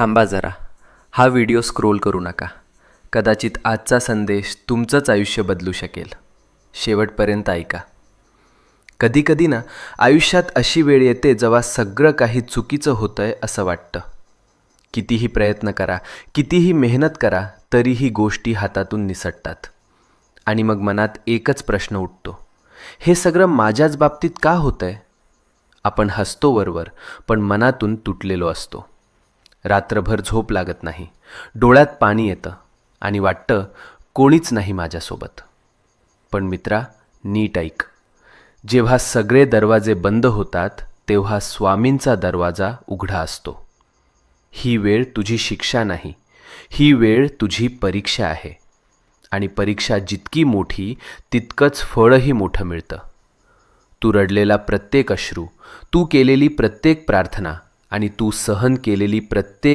थांबा जरा, हा व्हिडिओ स्क्रोल करू नका. कदाचित आजचा संदेश तुमचंच आयुष्य बदलू शकेल. शेवटपर्यंत ऐका. कधीकधी ना आयुष्यात अशी वेळ येते जेव्हा सगळं काही चुकीचं होतंय असं वाटतं. कितीही प्रयत्न करा, कितीही मेहनत करा, तरीही गोष्टी हातातून निसटतात. आणि मग मनात एकच प्रश्न उठतो, हे सगळं माझ्याच बाबतीत का होतंय? आपण हसतो वरवर, पण मनातून तुटलेलो असतो. रात्रभर झोप लागत नाही, डोळ्यात पाणी येतं आणि वाटतं कोणीच नाही माझ्यासोबत. पण मित्रा, नीट ऐक. जेव्हा सगळे दरवाजे बंद होतात तेव्हा स्वामींचा दरवाजा उघडा असतो. ही वेळ तुझी शिक्षा नाही, ही वेळ तुझी परीक्षा आहे. आणि परीक्षा जितकी मोठी तितकंच फळही मोठं मिळतं. तू रडलेला प्रत्येक अश्रू, तू केलेली प्रत्येक प्रार्थना आणि तू सहन केलेली प्रत्येक